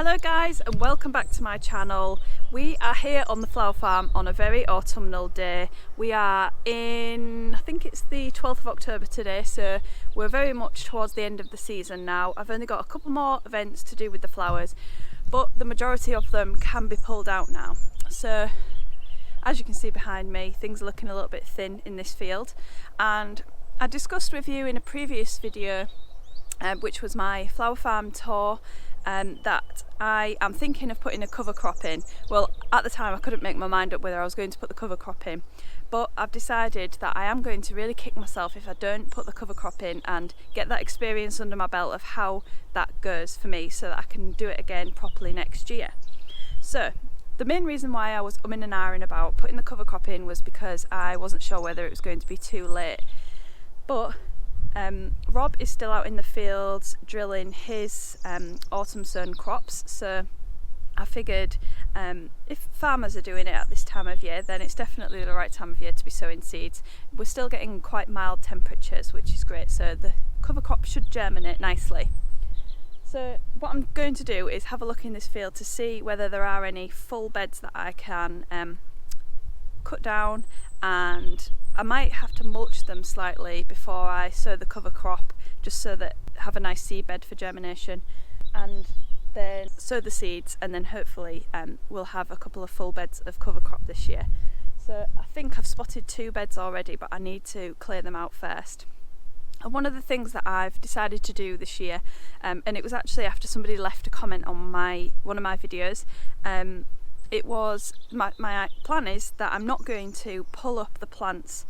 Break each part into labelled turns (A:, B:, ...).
A: Hello guys, and welcome back to my channel. We are here on the flower farm on a very autumnal day. We are in, I think it's the 12th of October today, so we're very much towards the end of the season now. I've only got a couple more events to do with the flowers, but the majority of them can be pulled out now. So as you can see behind me, things are looking a little bit thin in this field, and I discussed with you in a previous video which was my flower farm tour, that I am thinking of putting a cover crop in. Well, at the time I couldn't make my mind up whether I was going to put the cover crop in, but I've decided that I am going to really kick myself if I don't put the cover crop in and get that experience under my belt of how that goes for me, so that I can do it again properly next year. So the main reason why I was umming and ahhing about putting the cover crop in was because I wasn't sure whether it was going to be too late. But Rob is still out in the fields drilling his autumn sown crops, so I figured if farmers are doing it at this time of year, then it's definitely the right time of year to be sowing seeds. We're still getting quite mild temperatures, which is great, so the cover crop should germinate nicely. So what I'm going to do is have a look in this field to see whether there are any full beds that I can cut down, and I might have to mulch them slightly before I sow the cover crop, just so that I have a nice seed bed for germination, and then sow the seeds, and then hopefully we'll have a couple of full beds of cover crop this year. So I think I've spotted 2 beds already, but I need to clear them out first. And one of the things that I've decided to do this year, and it was actually after somebody left a comment on one of my videos, it was my plan is that I'm not going to pull up the plants,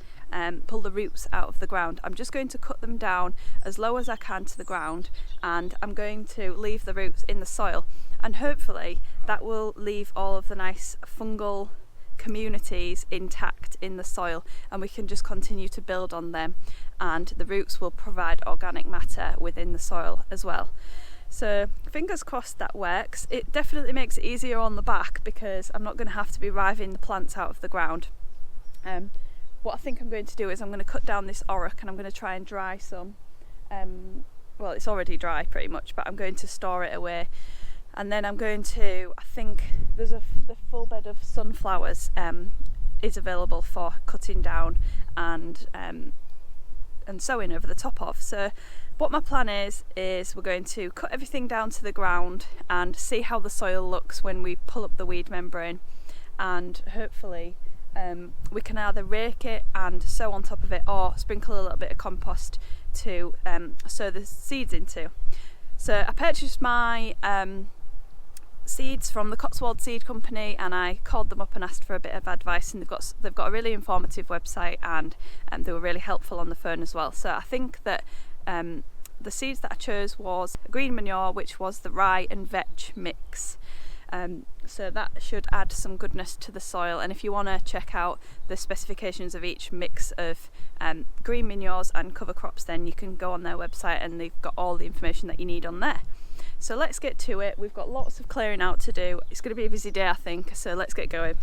A: pull the roots out of the ground. I'm just going to cut them down as low as I can to the ground, and I'm going to leave the roots in the soil, and hopefully that will leave all of the nice fungal communities intact in the soil, and we can just continue to build on them, and the roots will provide organic matter within the soil as well. So fingers crossed that works. It definitely makes it easier on the back because I'm not going to have to be riving the plants out of the ground. What I think I'm going to do is I'm going to cut down this auroch, and I'm going to try and dry some. Well, it's already dry pretty much, but I'm going to store it away, and then I'm going to, I think there's the full bed of sunflowers is available for cutting down and sowing over the top of. So what my plan is we're going to cut everything down to the ground and see how the soil looks when we pull up the weed membrane, and hopefully we can either rake it and sow on top of it, or sprinkle a little bit of compost to sow the seeds into. So I purchased my seeds from the Cotswold Seed Company, and I called them up and asked for a bit of advice, and they've got a really informative website, and they were really helpful on the phone as well. So I think that the seeds that I chose was green manure, which was the rye and vetch mix. So that should add some goodness to the soil, and if you want to check out the specifications of each mix of green manures and cover crops, then you can go on their website, and they've got all the information that you need on there. So let's get to it. We've got lots of clearing out to do. It's going to be a busy day, I think, so let's get going.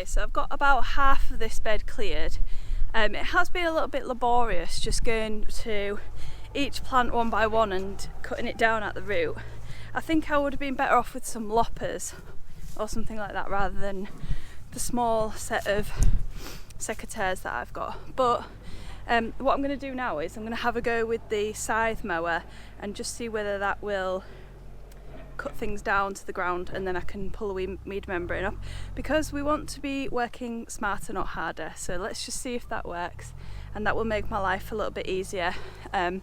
A: So I've got about half of this bed cleared. It has been a little bit laborious just going to each plant one by one and cutting it down at the root. I think I would have been better off with some loppers or something like that rather than the small set of secateurs that I've got. But what I'm going to do now is I'm going to have a go with the scythe mower and just see whether that will cut things down to the ground, and then I can pull the weed membrane up, because we want to be working smarter, not harder. So let's just see if that works, and that will make my life a little bit easier, and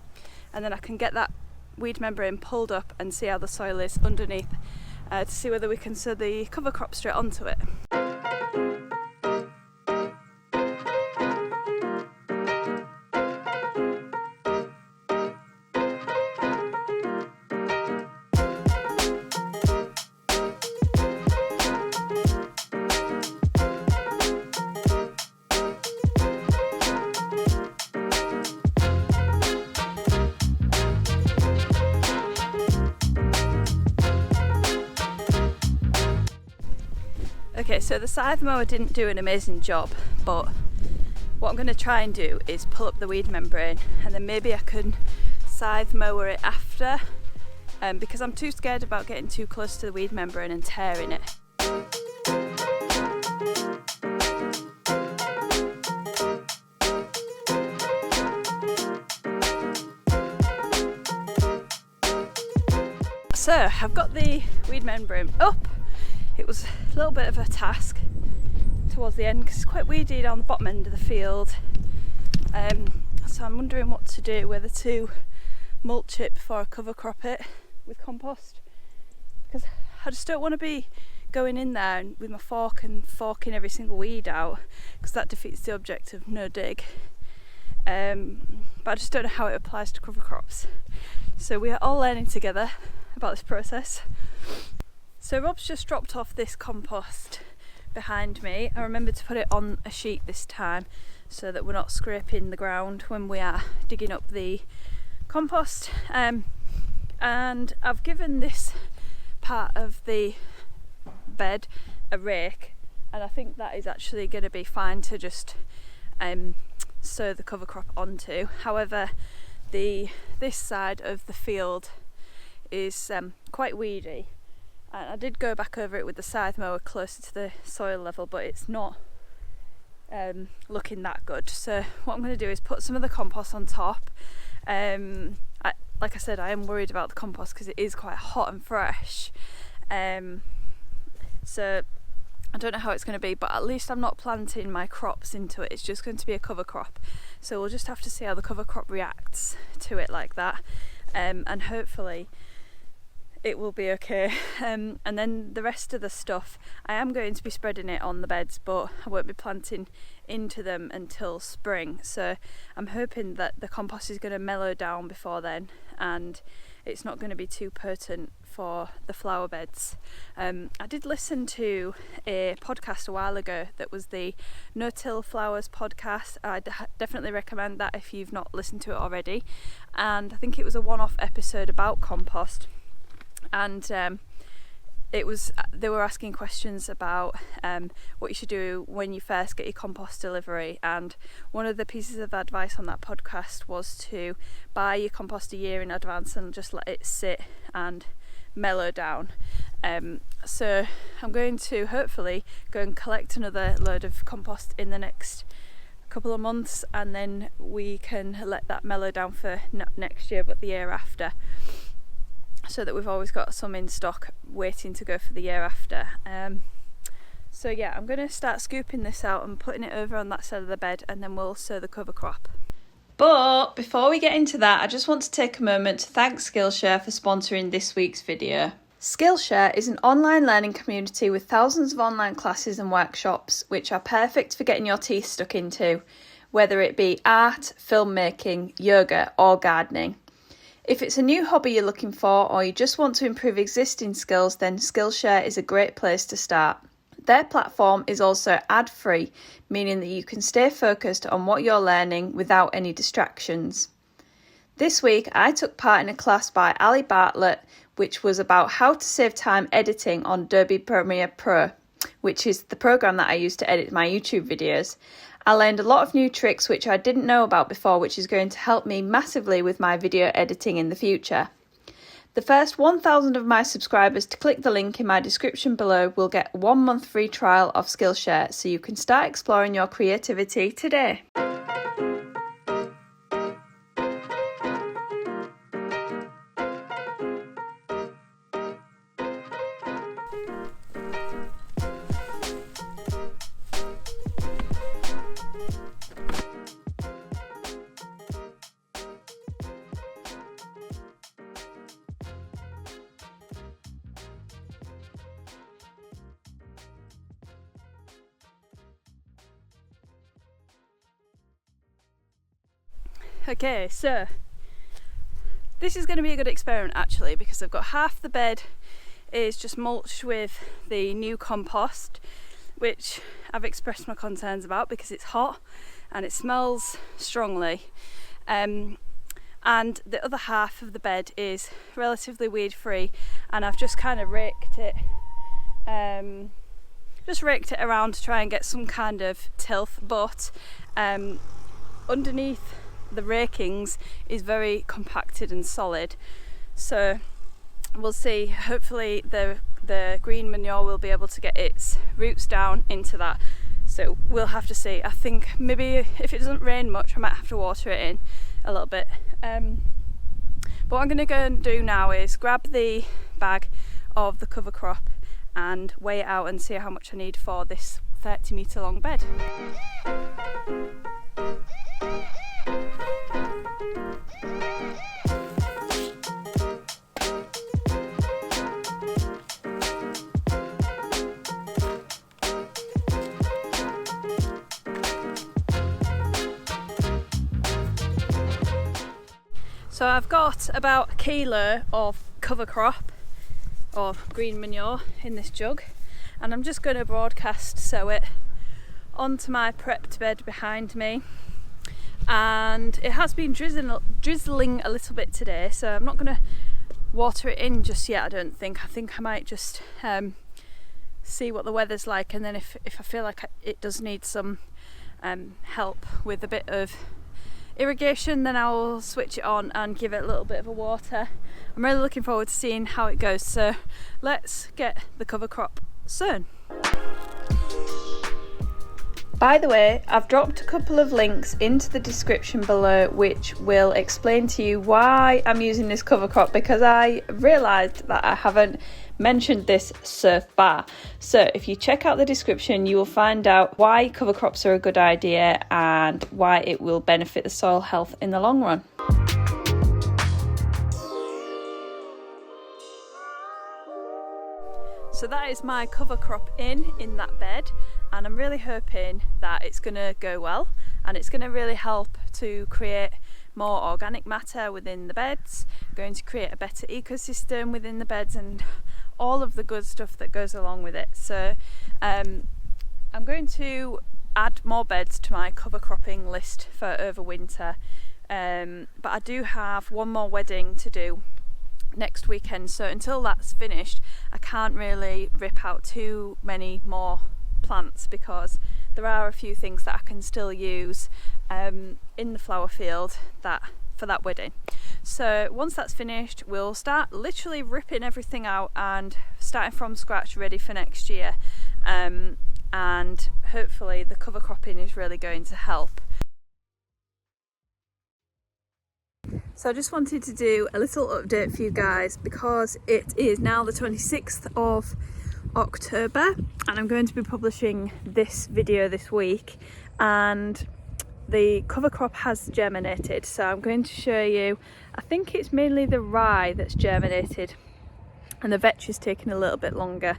A: then I can get that weed membrane pulled up and see how the soil is underneath, to see whether we can sow the cover crop straight onto it. Okay, so the scythe mower didn't do an amazing job, but what I'm going to try and do is pull up the weed membrane, and then maybe I can scythe mower it after, because I'm too scared about getting too close to the weed membrane and tearing it. So I've got the weed membrane up. It was a little bit of a task towards the end because it's quite weedy down the bottom end of the field. So I'm wondering what to do, whether to mulch it before I cover crop it with compost, because I just don't want to be going in there with my fork and forking every single weed out, because that defeats the object of no dig. But I just don't know how it applies to cover crops. So we are all learning together about this process. So Rob's just dropped off this compost behind me. I remembered to put it on a sheet this time so that we're not scraping the ground when we are digging up the compost. And I've given this part of the bed a rake, and I think that is actually going to be fine to just sow the cover crop onto. However, this side of the field is quite weedy, and I did go back over it with the scythe mower closer to the soil level, but it's not looking that good. So what I'm going to do is put some of the compost on top. Like I said, I am worried about the compost because it is quite hot and fresh, so I don't know how it's going to be, but at least I'm not planting my crops into it. It's just going to be a cover crop, so we'll just have to see how the cover crop reacts to it like that, and hopefully it will be okay. And then the rest of the stuff, I am going to be spreading it on the beds, but I won't be planting into them until spring. So I'm hoping that the compost is going to mellow down before then, and it's not going to be too potent for the flower beds. I did listen to a podcast a while ago that was the No-Till Flowers podcast. I definitely recommend that if you've not listened to it already. And I think it was a one-off episode about compost. And they were asking questions about what you should do when you first get your compost delivery, and one of the pieces of advice on that podcast was to buy your compost a year in advance and just let it sit and mellow down. So I'm going to hopefully go and collect another load of compost in the next couple of months, and then we can let that mellow down for not next year but the year after, so that we've always got some in stock waiting to go for the year after. So yeah, I'm going to start scooping this out and putting it over on that side of the bed, and then we'll sow the cover crop. But before we get into that, I just want to take a moment to thank Skillshare for sponsoring this week's video. Skillshare is an online learning community with thousands of online classes and workshops which are perfect for getting your teeth stuck into, whether it be art, filmmaking, yoga or gardening. If it's a new hobby you're looking for, or you just want to improve existing skills, then Skillshare is a great place to start. Their platform is also ad-free, meaning that you can stay focused on what you're learning without any distractions. This week, I took part in a class by Ali Bartlett, which was about how to save time editing on Adobe Premiere Pro, which is the program that I use to edit my YouTube videos. I learned a lot of new tricks which I didn't know about before, which is going to help me massively with my video editing in the future. The first 1,000 of my subscribers to click the link in my description below will get a 1 month free trial of Skillshare, so you can start exploring your creativity today. Okay, so this is going to be a good experiment actually, because I've got half the bed is just mulched with the new compost, which I've expressed my concerns about because it's hot and it smells strongly, and the other half of the bed is relatively weed free, and I've just kind of raked it just raked it around to try and get some kind of tilth, but underneath the rakings is very compacted and solid, so we'll see. Hopefully the green manure will be able to get its roots down into that, so we'll have to see. I think maybe if it doesn't rain much I might have to water it in a little bit. But what I'm going to go and do now is grab the bag of the cover crop and weigh it out and see how much I need for this 30-metre long bed. So I've got about 1 kilo of cover crop or green manure in this jug, and I'm just going to broadcast sow it onto my prepped bed behind me. And it has been drizzling a little bit today, so I'm not going to water it in just yet. I don't think. I think I might just see what the weather's like, and then if I feel like it does need some help with a bit of irrigation, then I'll switch it on and give it a little bit of a water. I'm really looking forward to seeing how it goes, so let's get the cover crop sown. By the way, I've dropped a couple of links into the description below which will explain to you why I'm using this cover crop, because I realised that I haven't mentioned this so far. So if you check out the description, you will find out why cover crops are a good idea and why it will benefit the soil health in the long run. So that is my cover crop in that bed, and I'm really hoping that it's going to go well and it's going to really help to create more organic matter within the beds, going to create a better ecosystem within the beds and all of the good stuff that goes along with it. So I'm going to add more beds to my cover cropping list for over winter, but I do have one more wedding to do next weekend, so until that's finished I can't really rip out too many more plants, because there are a few things that I can still use in the flower field for that wedding. So once that's finished we'll start literally ripping everything out and starting from scratch, ready for next year, and hopefully the cover cropping is really going to help. So I just wanted to do a little update for you guys, because it is now the 26th of October and I'm going to be publishing this video this week, and the cover crop has germinated. So I'm going to show you, I think it's mainly the rye that's germinated and the vetch is taking a little bit longer,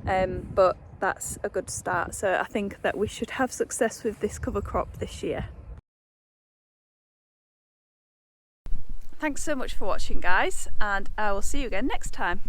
A: but that's a good start. So I think that we should have success with this cover crop this year. Thanks so much for watching guys, and I will see you again next time.